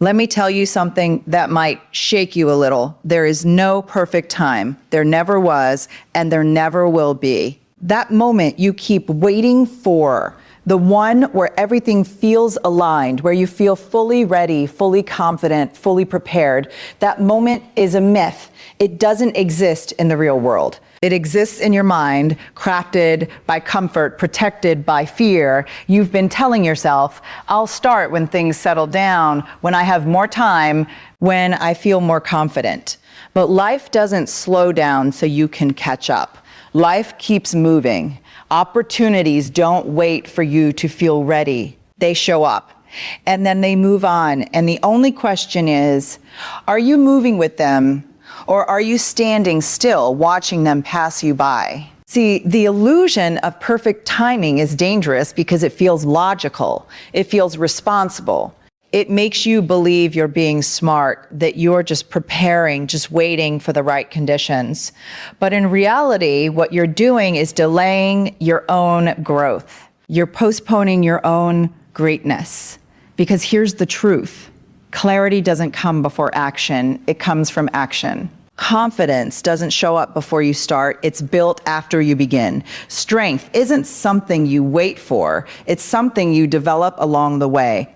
Let me tell you something that might shake you a little. There is no perfect time. There never was, and there never will be. That moment you keep waiting for, the one where everything feels aligned, where you feel fully ready, fully confident, fully prepared, that moment is a myth. It doesn't exist in the real world. It exists in your mind, crafted by comfort, protected by fear. You've been telling yourself, I'll start when things settle down, when I have more time, when I feel more confident. But life doesn't slow down so you can catch up. Life keeps moving. Opportunities don't wait for you to feel ready. They show up, and then they move on. And the only question is, are you moving with them? Or are you standing still, watching them pass you by? See, the illusion of perfect timing is dangerous because it feels logical. It feels responsible. It makes you believe you're being smart, that you're just preparing, just waiting for the right conditions. But in reality, what you're doing is delaying your own growth. You're postponing your own greatness. Because here's the truth. Clarity doesn't come before action, it comes from action. Confidence doesn't show up before you start, it's built after you begin. Strength isn't something you wait for, it's something you develop along the way.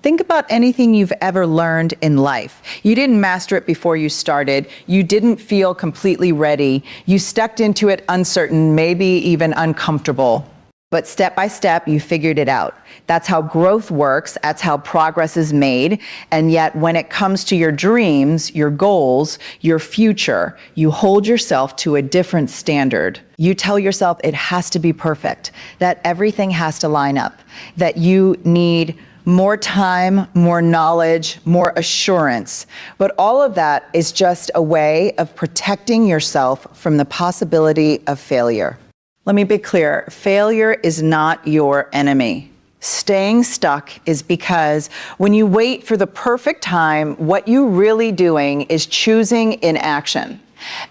Think about anything you've ever learned in life. You didn't master it before you started, you didn't feel completely ready, you stepped into it uncertain, maybe even uncomfortable. But step by step, you figured it out. That's how growth works. That's how progress is made. And yet, when it comes to your dreams, your goals, your future, you hold yourself to a different standard. You tell yourself it has to be perfect, that everything has to line up, that you need more time, more knowledge, more assurance. But all of that is just a way of protecting yourself from the possibility of failure. Let me be clear, failure is not your enemy. Staying stuck is because when you wait for the perfect time, what you're really doing is choosing inaction.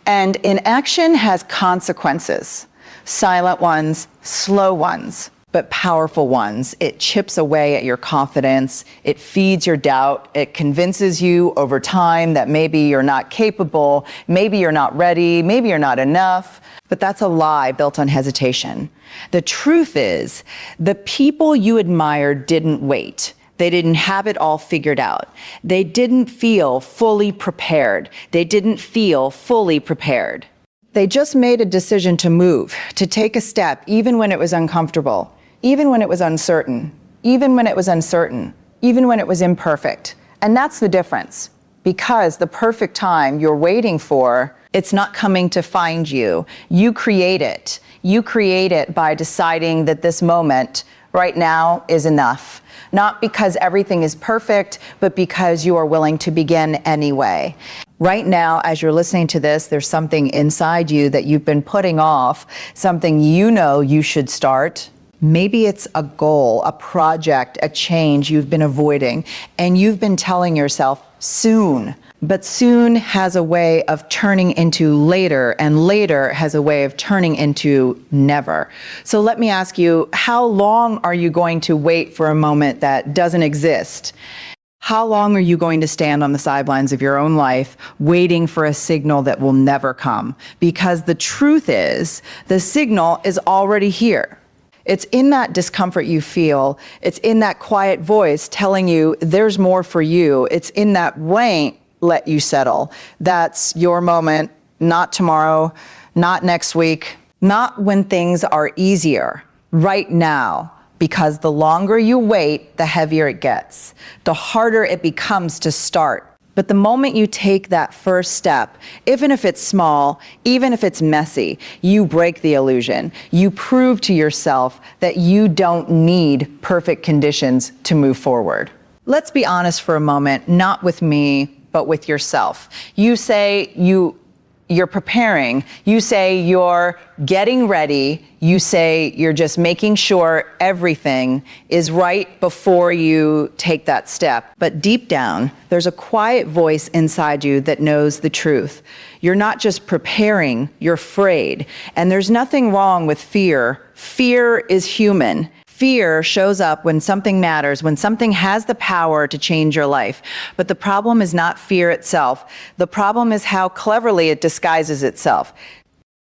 And inaction has consequences, silent ones, slow ones, but powerful ones. It chips away at your confidence, it feeds your doubt, it convinces you over time that maybe you're not capable, maybe you're not ready, maybe you're not enough. But that's a lie built on hesitation. The truth is, the people you admired didn't wait. They didn't have it all figured out. They didn't feel fully prepared. They didn't feel fully prepared. They just made a decision to move, to take a step, even when it was uncomfortable, even when it was uncertain, even when it was uncertain, even when it was imperfect. And that's the difference. Because the perfect time you're waiting for, it's not coming to find you. You create it. You create it by deciding that this moment right now is enough. Not because everything is perfect, but because you are willing to begin anyway. Right now, as you're listening to this, there's something inside you that you've been putting off, something you know you should start. Maybe it's a goal, a project, a change you've been avoiding, and you've been telling yourself soon. But soon has a way of turning into later, and later has a way of turning into never. So let me ask you, how long are you going to wait for a moment that doesn't exist? How long are you going to stand on the sidelines of your own life waiting for a signal that will never come? Because the truth is, the signal is already here. It's in that discomfort you feel. It's in that quiet voice telling you there's more for you. It's in that wait, let you settle. That's your moment, not tomorrow, not next week, not when things are easier, right now. Because the longer you wait, the heavier it gets, the harder it becomes to start. But the moment you take that first step, even if it's small, even if it's messy, you break the illusion. You prove to yourself that you don't need perfect conditions to move forward. Let's be honest for a moment, not with me, but with yourself. You say you're preparing, you say you're getting ready, you say you're just making sure everything is right before you take that step. But deep down, there's a quiet voice inside you that knows the truth. You're not just preparing, you're afraid. And there's nothing wrong with fear. Fear is human. Fear shows up when something matters, when something has the power to change your life. But the problem is not fear itself. The problem is how cleverly it disguises itself.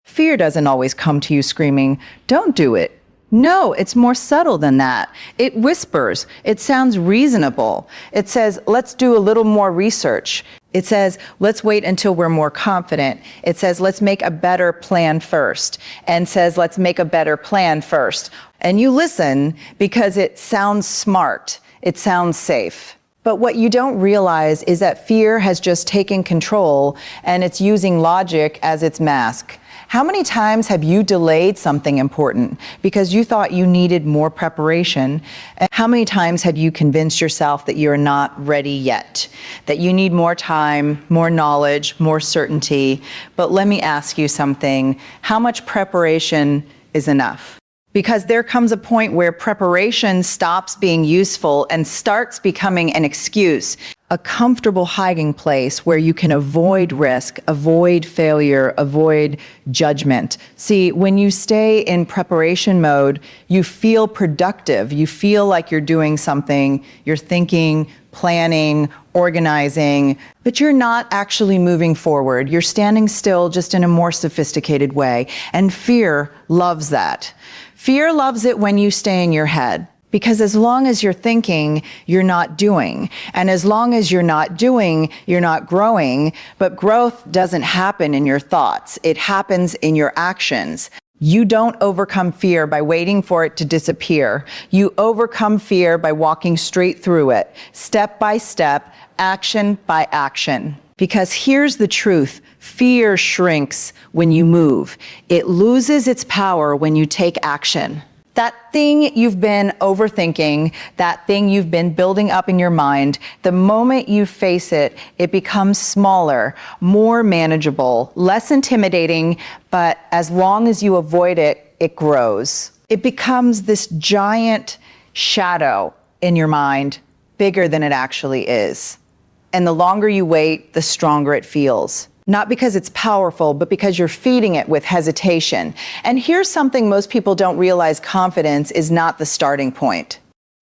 Fear doesn't always come to you screaming, "Don't do it." No, it's more subtle than that. It whispers. It sounds reasonable. It says, let's do a little more research. It says, let's wait until we're more confident. It says, let's make a better plan first. And says, let's make a better plan first. And you listen because it sounds smart. It sounds safe. But what you don't realize is that fear has just taken control and it's using logic as its mask. How many times have you delayed something important because you thought you needed more preparation? And how many times have you convinced yourself that you're not ready yet, that you need more time, more knowledge, more certainty? But let me ask you something. How much preparation is enough? Because there comes a point where preparation stops being useful and starts becoming an excuse, a comfortable hiding place where you can avoid risk, avoid failure, avoid judgment. See, when you stay in preparation mode, you feel productive. You feel like you're doing something, you're thinking, planning, organizing, but you're not actually moving forward. You're standing still just in a more sophisticated way. And fear loves that. Fear loves it when you stay in your head, because as long as you're thinking, you're not doing. And as long as you're not doing, you're not growing. But growth doesn't happen in your thoughts. It happens in your actions. You don't overcome fear by waiting for it to disappear. You overcome fear by walking straight through it, step by step, action by action. Because here's the truth. Fear shrinks when you move. It loses its power when you take action. That thing you've been overthinking, that thing you've been building up in your mind, the moment you face it, it becomes smaller, more manageable, less intimidating, but as long as you avoid it, it grows. It becomes this giant shadow in your mind, bigger than it actually is. And the longer you wait, the stronger it feels. Not because it's powerful, but because you're feeding it with hesitation. And here's something most people don't realize: confidence is not the starting point.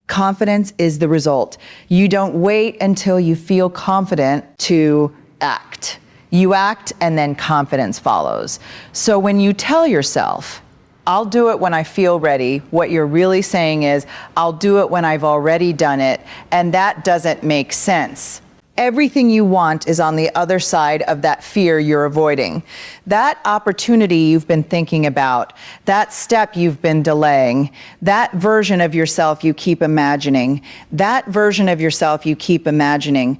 Confidence is the result. You don't wait until you feel confident to act. You act and then confidence follows. So when you tell yourself, I'll do it when I feel ready, what you're really saying is, I'll do it when I've already done it, and that doesn't make sense. Everything you want is on the other side of that fear you're avoiding. That opportunity you've been thinking about, that step you've been delaying, that version of yourself you keep imagining, that version of yourself you keep imagining.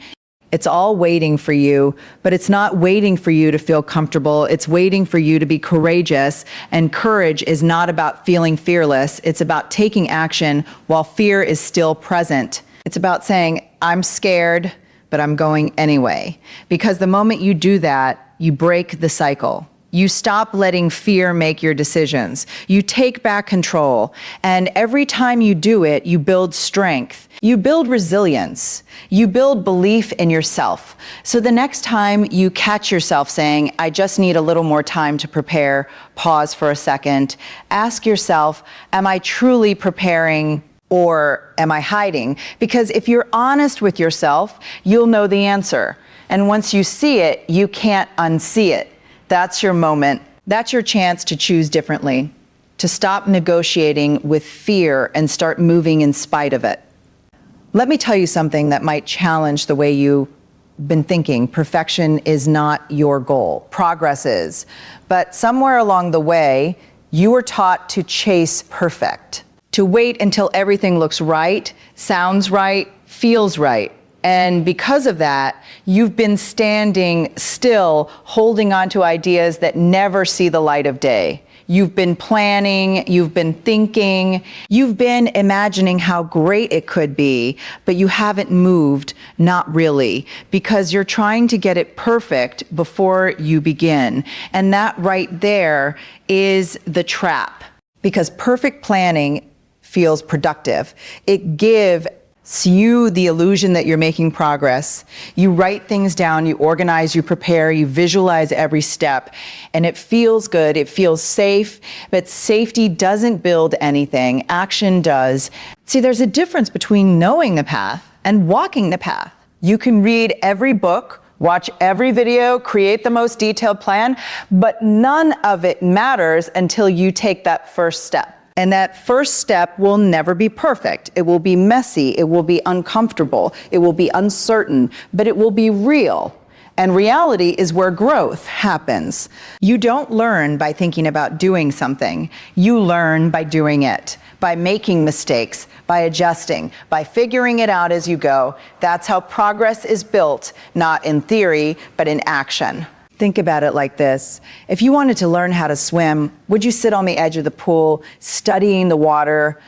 It's all waiting for you, but it's not waiting for you to feel comfortable. It's waiting for you to be courageous. And courage is not about feeling fearless. It's about taking action while fear is still present. It's about saying, I'm scared, but I'm going anyway. Because the moment you do that, you break the cycle. You stop letting fear make your decisions. You take back control. And every time you do it, you build strength. You build resilience. You build belief in yourself. So the next time you catch yourself saying, I just need a little more time to prepare, pause for a second. Ask yourself, am I truly preparing, or am I hiding? Because if you're honest with yourself, you'll know the answer. And once you see it, you can't unsee it. That's your moment. That's your chance to choose differently, to stop negotiating with fear and start moving in spite of it. Let me tell you something that might challenge the way you've been thinking. Perfection is not your goal. Progress is. But somewhere along the way, you were taught to chase perfect, to wait until everything looks right, sounds right, feels right. And because of that, you've been standing still, holding on to ideas that never see the light of day. You've been planning, you've been thinking, you've been imagining how great it could be, but you haven't moved, not really, because you're trying to get it perfect before you begin. And that right there is the trap, because perfect planning feels productive. It gives the illusion that you're making progress. You write things down, you organize, you prepare, you visualize every step, and it feels good, it feels safe, but safety doesn't build anything, action does. See, there's a difference between knowing the path and walking the path. You can read every book, watch every video, create the most detailed plan, but none of it matters until you take that first step. And that first step will never be perfect. It will be messy, it will be uncomfortable, it will be uncertain, but it will be real. And reality is where growth happens. You don't learn by thinking about doing something. You learn by doing it, by making mistakes, by adjusting, by figuring it out as you go. That's how progress is built, not in theory, but in action. Think about it like this. If you wanted to learn how to swim, would you sit on the edge of the pool, studying the water?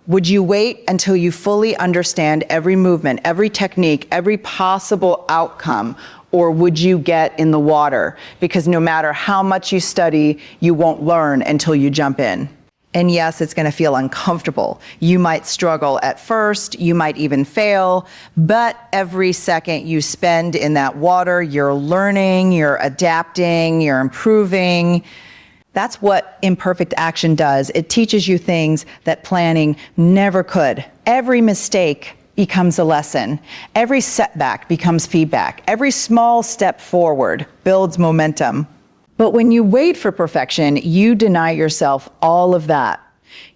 Would you wait until you fully understand every movement, every technique, every possible outcome? Or would you get in the water? Because no matter how much you study, you won't learn until you jump in. And yes, it's going to feel uncomfortable. You might struggle at first, you might even fail, but every second you spend in that water, you're learning, you're adapting, you're improving. That's what imperfect action does. It teaches you things that planning never could. Every mistake becomes a lesson. Every setback becomes feedback. Every small step forward builds momentum. But when you wait for perfection, you deny yourself all of that.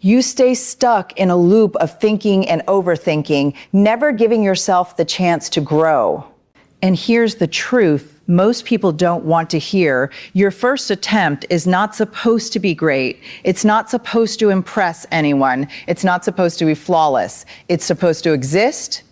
You stay stuck in a loop of thinking and overthinking, never giving yourself the chance to grow. And here's the truth most people don't want to hear. Your first attempt is not supposed to be great. It's not supposed to impress anyone. It's not supposed to be flawless. It's supposed to exist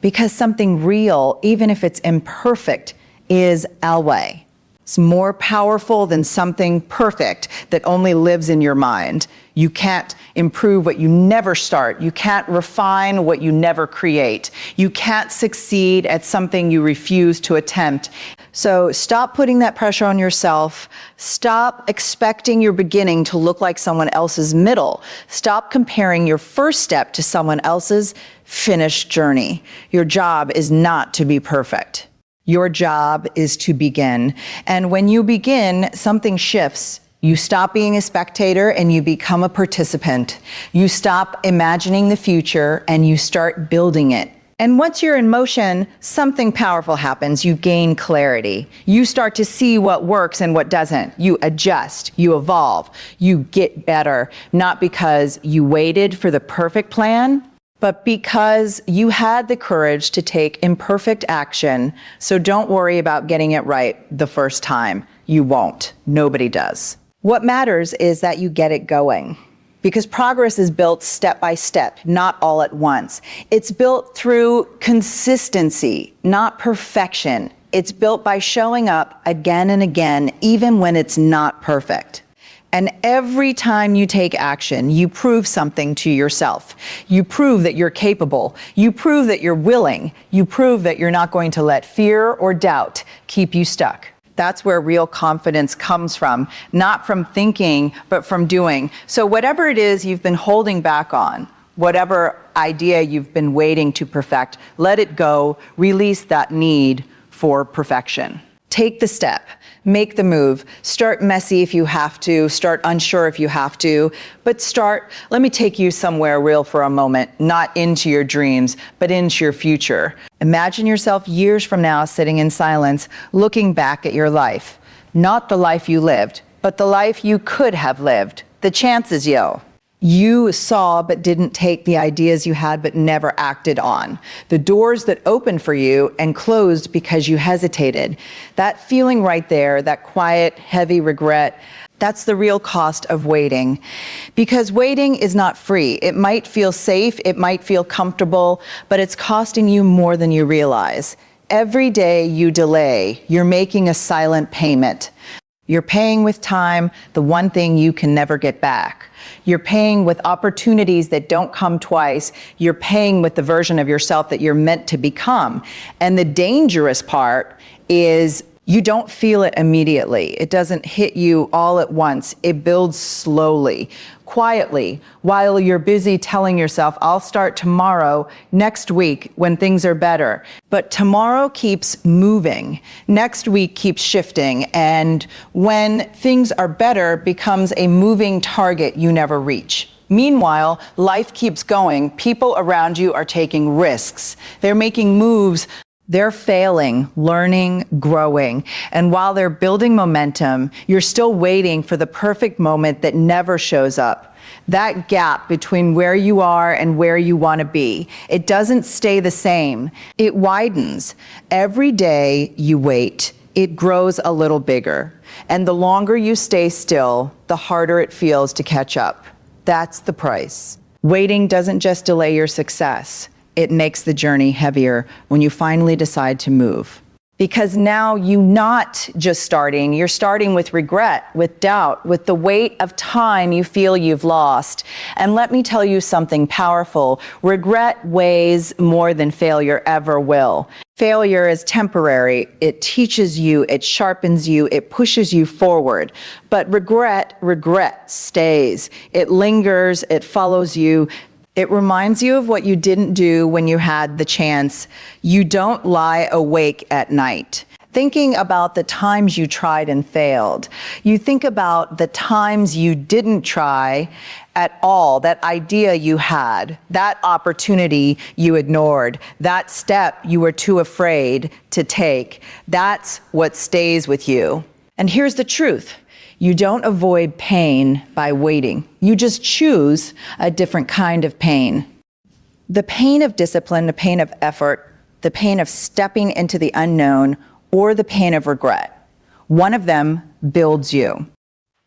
because something real, even if it's imperfect, is always. It's more powerful than something perfect that only lives in your mind. You can't improve what you never start. You can't refine what you never create. You can't succeed at something you refuse to attempt. So stop putting that pressure on yourself. Stop expecting your beginning to look like someone else's middle. Stop comparing your first step to someone else's finished journey. Your job is not to be perfect. Your job is to begin. And when you begin, something shifts. You stop being a spectator and you become a participant. You stop imagining the future and you start building it. And once you're in motion, something powerful happens. You gain clarity. You start to see what works and what doesn't. You adjust, you evolve, you get better, not because you waited for the perfect plan, but because you had the courage to take imperfect action. So don't worry about getting it right the first time. You won't. Nobody does. What matters is that you get it going. Because progress is built step by step, not all at once. It's built through consistency, not perfection. It's built by showing up again and again, even when it's not perfect. And every time you take action, you prove something to yourself. You prove that you're capable. You prove that you're willing. You prove that you're not going to let fear or doubt keep you stuck. That's where real confidence comes from, not from thinking, but from doing. So whatever it is you've been holding back on, whatever idea you've been waiting to perfect, let it go, release that need for perfection. Take the step, make the move, start messy if you have to, start unsure if you have to, but start, let me take you somewhere real for a moment, not into your dreams, but into your future. Imagine yourself years from now sitting in silence, looking back at your life. Not the life you lived, but the life you could have lived. The chances, yo. You saw but didn't take the ideas you had but never acted on. The doors that opened for you and closed because you hesitated. That feeling right there, that quiet, heavy regret, that's the real cost of waiting. Because waiting is not free. It might feel safe, it might feel comfortable, but it's costing you more than you realize. Every day you delay, you're making a silent payment. You're paying with time, the one thing you can never get back. You're paying with opportunities that don't come twice. You're paying with the version of yourself that you're meant to become. And the dangerous part is you don't feel it immediately. It doesn't hit you all at once. It builds slowly. quietly while you're busy telling yourself, I'll start tomorrow, next week, when things are better. But tomorrow keeps moving. Next week keeps shifting. And when things are better, becomes a moving target you never reach. Meanwhile, life keeps going. People around you are taking risks. They're making moves. They're failing, learning, growing. And while they're building momentum, you're still waiting for the perfect moment that never shows up. That gap between where you are and where you want to be, it doesn't stay the same. It widens. Every day you wait, it grows a little bigger. And the longer you stay still, the harder it feels to catch up. That's the price. Waiting doesn't just delay your success. It makes the journey heavier when you finally decide to move. Because now you're not just starting, you're starting with regret, with doubt, with the weight of time you feel you've lost. And let me tell you something powerful. Regret weighs more than failure ever will. Failure is temporary. It teaches you, it sharpens you, it pushes you forward. But regret stays. It lingers, it follows you. It reminds you of what you didn't do when you had the chance. You don't lie awake at night, thinking about the times you tried and failed. You think about the times you didn't try at all, that idea you had, that opportunity you ignored, that step you were too afraid to take. That's what stays with you. And here's the truth. You don't avoid pain by waiting. You just choose a different kind of pain. The pain of discipline, the pain of effort, the pain of stepping into the unknown, or the pain of regret. One of them builds you.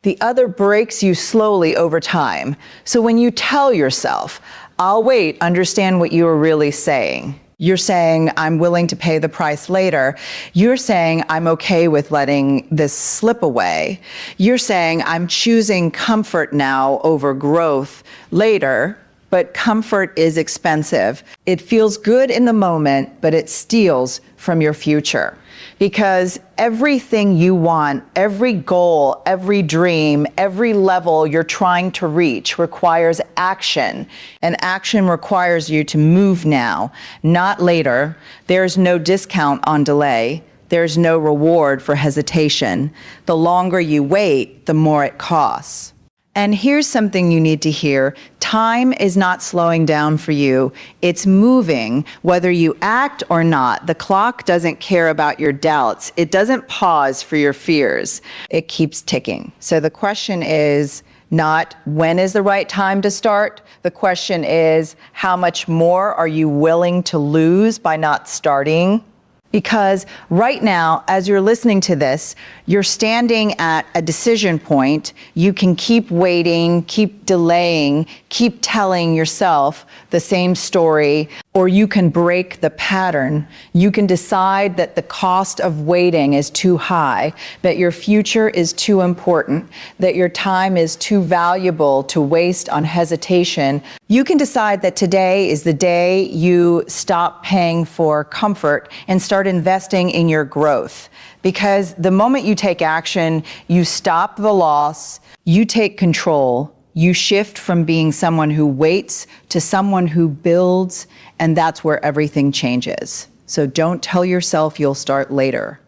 The other breaks you slowly over time. So when you tell yourself, I'll wait, understand what you are really saying. You're saying, I'm willing to pay the price later. You're saying, I'm okay with letting this slip away. You're saying, I'm choosing comfort now over growth later, but comfort is expensive. It feels good in the moment, but it steals from your future. Because everything you want, every goal, every dream, every level you're trying to reach requires action. And action requires you to move now, not later. There's no discount on delay. There's no reward for hesitation. The longer you wait, the more it costs. And here's something you need to hear. Time is not slowing down for you. It's moving, whether you act or not. The clock doesn't care about your doubts. It doesn't pause for your fears. It keeps ticking. So the question is not when is the right time to start. The question is how much more are you willing to lose by not starting? Because right now, as you're listening to this, you're standing at a decision point. You can keep waiting, keep delaying, keep telling yourself the same story, or you can break the pattern. You can decide that the cost of waiting is too high, that your future is too important, that your time is too valuable to waste on hesitation. You can decide that today is the day you stop paying for comfort and start investing in your growth. Because the moment you take action, you stop the loss, you take control, you shift from being someone who waits to someone who builds, and that's where everything changes. So don't tell yourself you'll start later.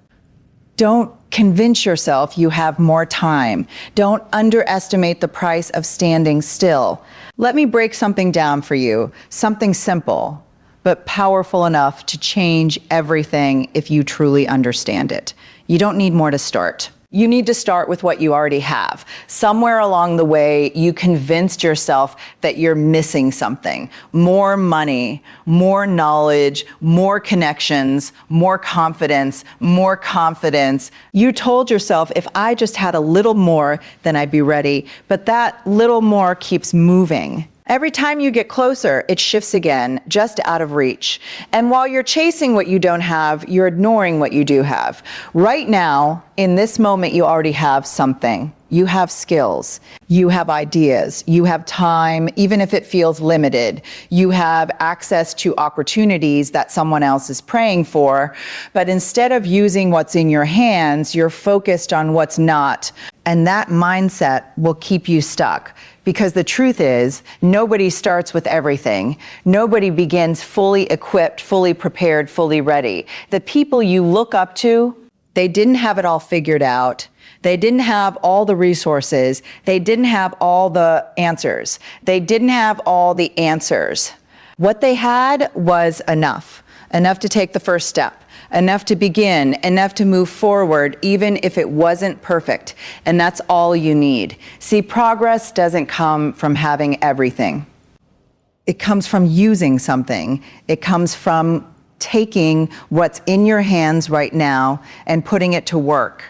Don't convince yourself you have more time. Don't underestimate the price of standing still. Let me break something down for you, something simple, but powerful enough to change everything if you truly understand it. You don't need more to start. You need to start with what you already have. Somewhere along the way, you convinced yourself that you're missing something. More money, more knowledge, more connections, more confidence, more confidence. You told yourself, if I just had a little more, then I'd be ready. But that little more keeps moving. Every time you get closer, it shifts again, just out of reach. And while you're chasing what you don't have, you're ignoring what you do have. Right now, in this moment, you already have something. You have skills, you have ideas, you have time, even if it feels limited. You have access to opportunities that someone else is praying for. But instead of using what's in your hands, you're focused on what's not. And that mindset will keep you stuck. Because the truth is, nobody starts with everything. Nobody begins fully equipped, fully prepared, fully ready. The people you look up to, they didn't have it all figured out. They didn't have all the resources. They didn't have all the answers. They didn't have all the answers. What they had was enough to take the first step, enough to begin, enough to move forward, even if it wasn't perfect. And that's all you need. See, progress doesn't come from having everything. It comes from using something. It comes from taking what's in your hands right now and putting it to work.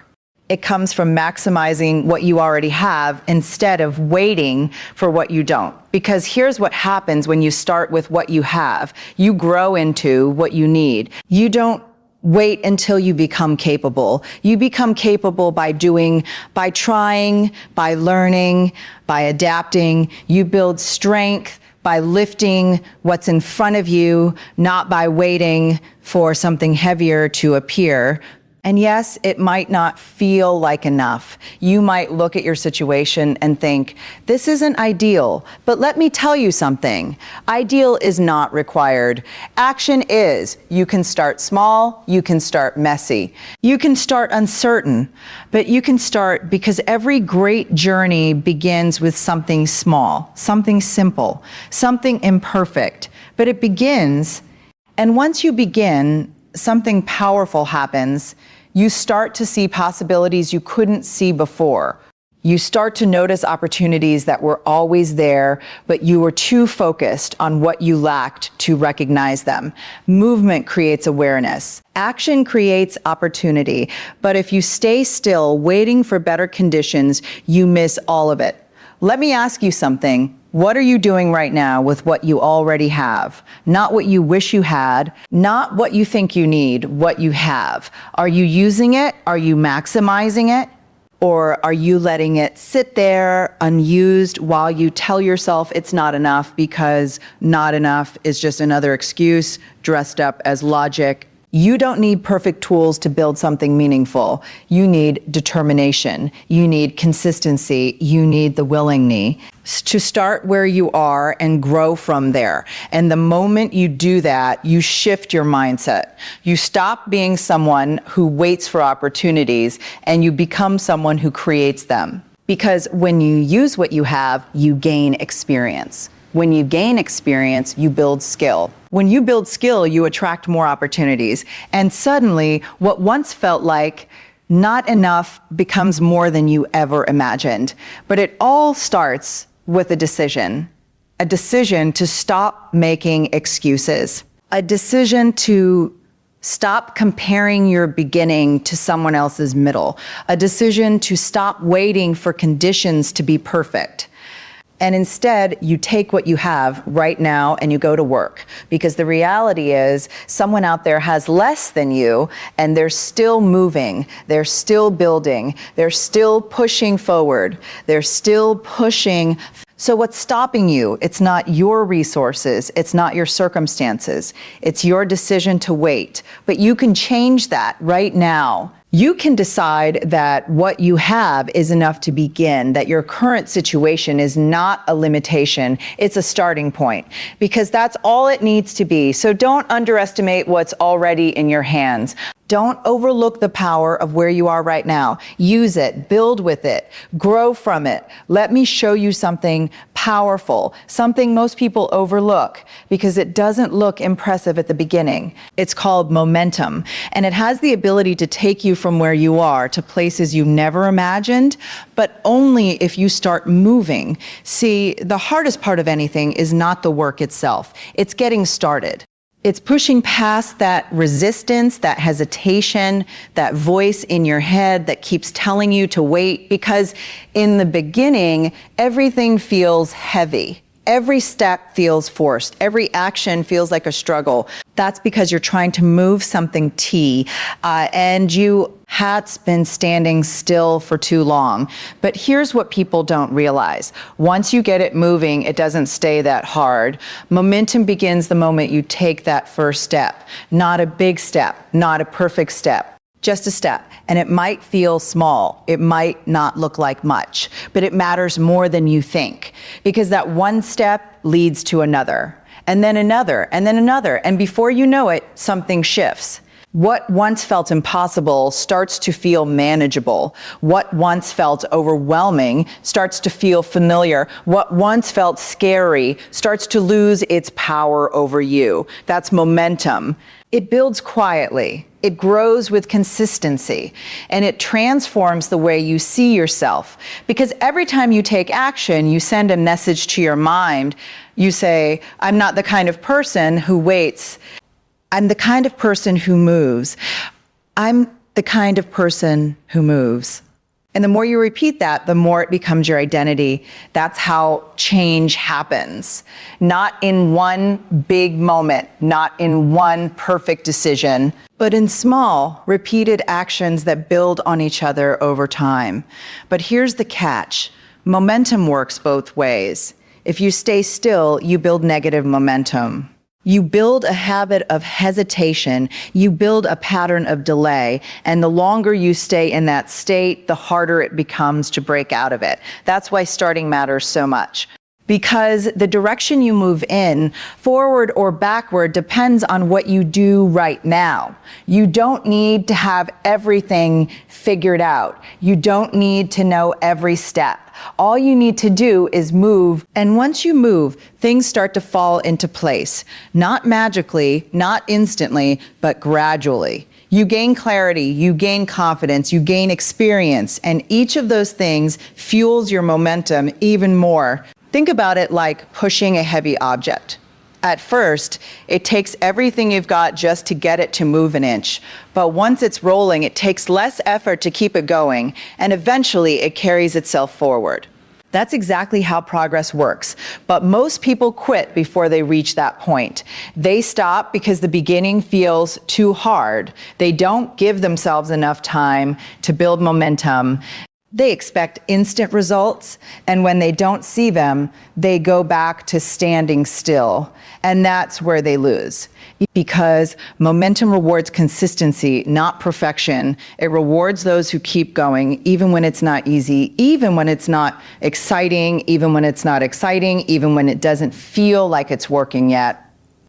It comes from maximizing what you already have instead of waiting for what you don't. Because here's what happens when you start with what you have. You grow into what you need. You don't wait until you become capable. You become capable by doing, by trying, by learning, by adapting. You build strength by lifting what's in front of you, not by waiting for something heavier to appear. And yes, it might not feel like enough. You might look at your situation and think, this isn't ideal, but let me tell you something. Ideal is not required. Action is. You can start small, you can start messy, you can start uncertain, but you can start because every great journey begins with something small, something simple, something imperfect, but it begins, and once you begin, something powerful happens. You start to see possibilities you couldn't see before. You start to notice opportunities that were always there, but you were too focused on what you lacked to recognize them. Movement creates awareness. Action creates opportunity. But if you stay still, waiting for better conditions, you miss all of it. Let me ask you something. What are you doing right now with what you already have? Not what you wish you had, not what you think you need, what you have. Are you using it? Are you maximizing it? Or are you letting it sit there unused while you tell yourself it's not enough because not enough is just another excuse dressed up as logic? You don't need perfect tools to build something meaningful. You need determination. You need consistency. You need the willingness to start where you are and grow from there. And the moment you do that, you shift your mindset. You stop being someone who waits for opportunities and you become someone who creates them. Because when you use what you have, you gain experience. When you gain experience, you build skill. When you build skill, you attract more opportunities. And suddenly, what once felt like not enough becomes more than you ever imagined. But it all starts with a decision to stop making excuses, a decision to stop comparing your beginning to someone else's middle, a decision to stop waiting for conditions to be perfect. And instead, you take what you have right now and you go to work. Because the reality is, someone out there has less than you, and they're still moving, they're still building, they're still pushing forward, they're still pushing. So what's stopping you? It's not your resources, it's not your circumstances, it's your decision to wait. But you can change that right now. You can decide that what you have is enough to begin, that your current situation is not a limitation, it's a starting point, because that's all it needs to be. So don't underestimate what's already in your hands. Don't overlook the power of where you are right now. Use it, build with it, grow from it. Let me show you something powerful, something most people overlook because it doesn't look impressive at the beginning. It's called momentum, and it has the ability to take you from where you are to places you never imagined, but only if you start moving. See, the hardest part of anything is not the work itself. It's getting started. It's pushing past that resistance, that hesitation, that voice in your head that keeps telling you to wait, because in the beginning, everything feels heavy. Every step feels forced. Every action feels like a struggle. That's because you're trying to move something and you had been standing still for too long. But here's what people don't realize. Once you get it moving, it doesn't stay that hard. Momentum begins the moment you take that first step. Not a big step, not a perfect step. Just a step. And it might feel small. It might not look like much, but it matters more than you think, because that one step leads to another, and then another, and then another. And before you know it, something shifts. What once felt impossible starts to feel manageable. What once felt overwhelming starts to feel familiar. What once felt scary starts to lose its power over you. That's momentum. It builds quietly. It grows with consistency, and it transforms the way you see yourself. Because every time you take action, you send a message to your mind. You say, I'm not the kind of person who waits. I'm the kind of person who moves. I'm the kind of person who moves. And the more you repeat that, the more it becomes your identity. That's how change happens. Not in one big moment, not in one perfect decision, but in small, repeated actions that build on each other over time. But here's the catch. Momentum works both ways. If you stay still, you build negative momentum. You build a habit of hesitation, you build a pattern of delay, and the longer you stay in that state, the harder it becomes to break out of it. That's why starting matters so much. Because the direction you move in, forward or backward, depends on what you do right now. You don't need to have everything figured out. You don't need to know every step. All you need to do is move, and once you move, things start to fall into place. Not magically, not instantly, but gradually. You gain clarity, you gain confidence, you gain experience, and each of those things fuels your momentum even more. Think about it like pushing a heavy object. At first, it takes everything you've got just to get it to move an inch. But once it's rolling, it takes less effort to keep it going, and eventually it carries itself forward. That's exactly how progress works. But most people quit before they reach that point. They stop because the beginning feels too hard. They don't give themselves enough time to build momentum. They expect instant results, and when they don't see them, they go back to standing still, and that's where they lose. Because momentum rewards consistency, not perfection. It rewards those who keep going, even when it's not easy, even when it's not exciting, even when it's not exciting, even when it doesn't feel like it's working yet.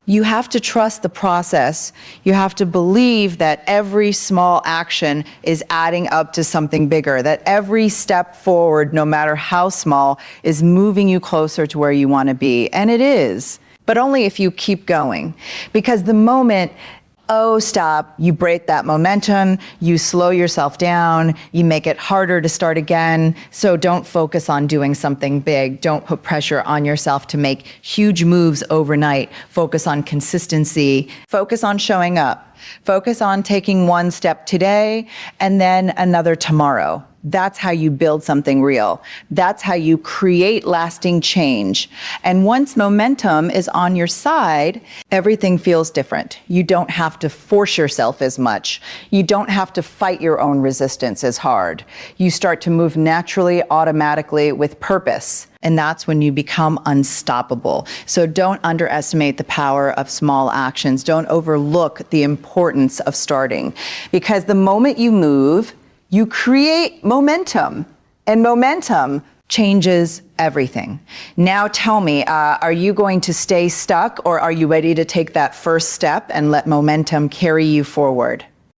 You have to trust the process. You have to believe that every small action is adding up to something bigger, that every step forward, no matter how small, is moving you closer to where you want to be. And it is, but only if you keep going. Because the moment, stop, you break that momentum, you slow yourself down, you make it harder to start again. So don't focus on doing something big. Don't put pressure on yourself to make huge moves overnight. Focus on consistency. Focus on showing up. Focus on taking one step today and then another tomorrow. That's how you build something real. That's how you create lasting change. And once momentum is on your side, everything feels different. You don't have to force yourself as much. You don't have to fight your own resistance as hard. You start to move naturally, automatically, with purpose. And that's when you become unstoppable. So don't underestimate the power of small actions. Don't overlook the importance of starting. Because the moment you move, you create momentum, and momentum changes everything. Now tell me, are you going to stay stuck, or are you ready to take that first step and let momentum carry you forward?